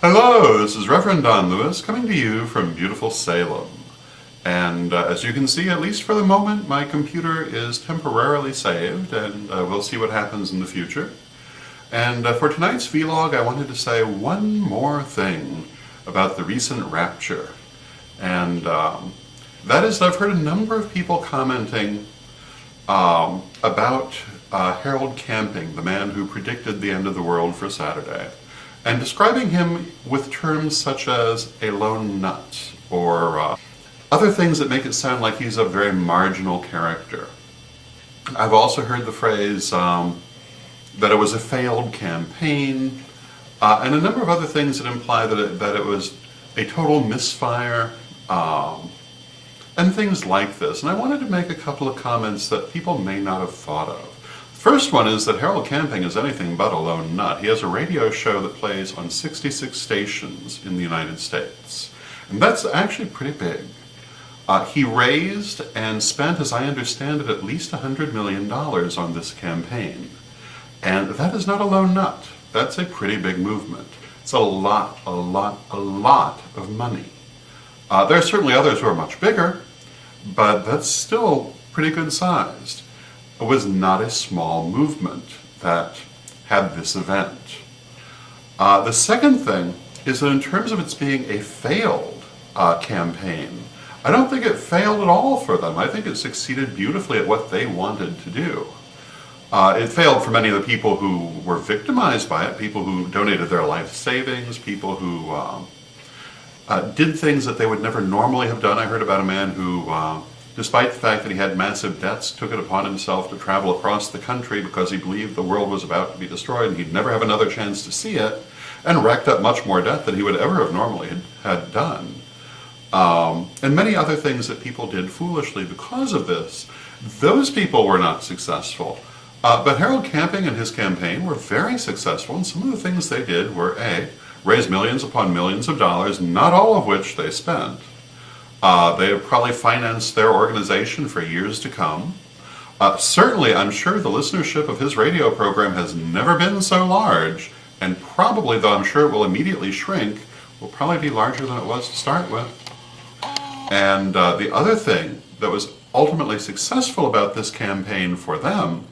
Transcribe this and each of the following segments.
Hello, this is Reverend Don Lewis coming to you from beautiful Salem. And as you can see, at least for the moment, my computer is temporarily saved, and we'll see what happens in the future. And for tonight's vlog, I wanted to say one more thing about the recent Rapture. And that is, I've heard a number of people commenting about Harold Camping, the man who predicted the end of the world for Saturday, and describing him with terms such as a lone nut, or other things that make it sound like he's a very marginal character. I've also heard the phrase that it was a failed campaign, and a number of other things that imply that it was a total misfire, and things like this. And I wanted to make a couple of comments that people may not have thought of. First one is that Harold Camping is anything but a lone nut. He has a radio show that plays on 66 stations in the United States. And that's actually pretty big. He raised and spent, as I understand it, at least $100 million on this campaign. And that is not a lone nut. That's a pretty big movement. It's a lot of money. There are certainly others who are much bigger, but that's still pretty good sized. It was not a small movement that had this event. The second thing is that in terms of its being a failed campaign, I don't think it failed at all for them. I think it succeeded beautifully at what they wanted to do. It failed for many of the people who were victimized by it, people who donated their life savings, people who did things that they would never normally have done. I heard about a man who, despite the fact that he had massive debts, took it upon himself to travel across the country because he believed the world was about to be destroyed and he'd never have another chance to see it, and racked up much more debt than he would ever have normally had done. And many other things that people did foolishly because of this. Those people were not successful. But Harold Camping and his campaign were very successful, and some of the things they did were A, raise millions upon millions of dollars, not all of which they spent. They have probably financed their organization for years to come. Certainly, I'm sure the listenership of his radio program has never been so large, and probably, though I'm sure it will immediately shrink, will probably be larger than it was to start with. And the other thing that was ultimately successful about this campaign for them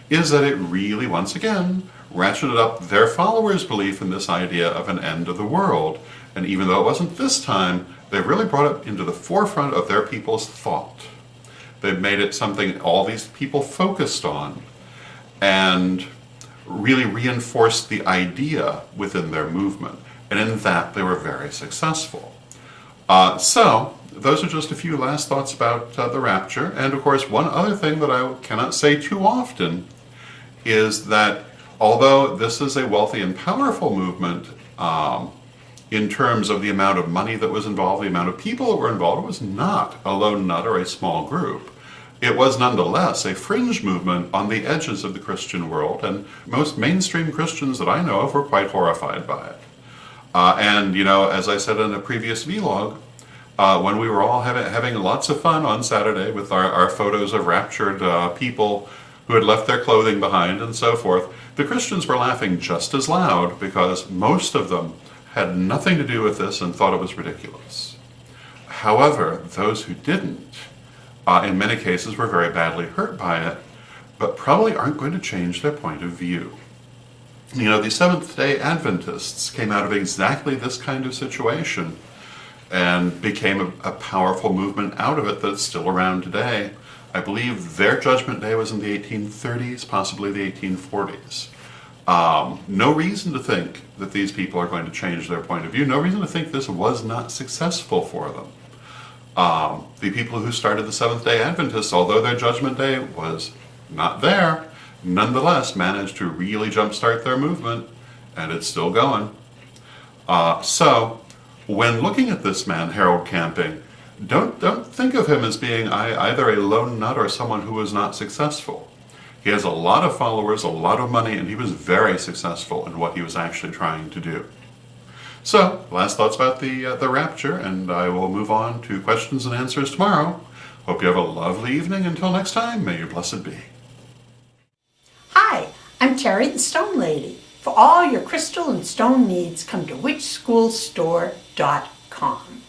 is that it really, once again, ratcheted up their followers' belief in this idea of an end of the world. And even though it wasn't this time, they really brought it into the forefront of their people's thought. They've made it something all these people focused on, and really reinforced the idea within their movement. And in that, they were very successful. So, those are just a few last thoughts about the Rapture. And of course, one other thing that I cannot say too often is that although this is a wealthy and powerful movement, in terms of the amount of money that was involved, the amount of people that were involved, it was not a lone nut or a small group. It was nonetheless a fringe movement on the edges of the Christian world, and most mainstream Christians that I know of were quite horrified by it. And, you know, as I said in a previous vlog, when we were all having lots of fun on Saturday with our photos of raptured people who had left their clothing behind and so forth, the Christians were laughing just as loud because most of them had nothing to do with this and thought it was ridiculous. However, those who didn't, in many cases were very badly hurt by it, but probably aren't going to change their point of view. You know, the Seventh-day Adventists came out of exactly this kind of situation and became a powerful movement out of it that's still around today. I believe their judgment day was in the 1830s, possibly the 1840s. No reason to think that these people are going to change their point of view. No reason to think this was not successful for them. The people who started the Seventh-day Adventists, although their judgment day was not there, nonetheless managed to really jumpstart their movement, and it's still going. So, when looking at this man, Harold Camping, don't think of him as being either a lone nut or someone who was not successful. He has a lot of followers, a lot of money, and he was very successful in what he was actually trying to do. So, last thoughts about the Rapture, and I will move on to questions and answers tomorrow. Hope you have a lovely evening. Until next time, may you blessed be. Hi, I'm Terry the Stone Lady. For all your crystal and stone needs, come to witchschoolstore.com.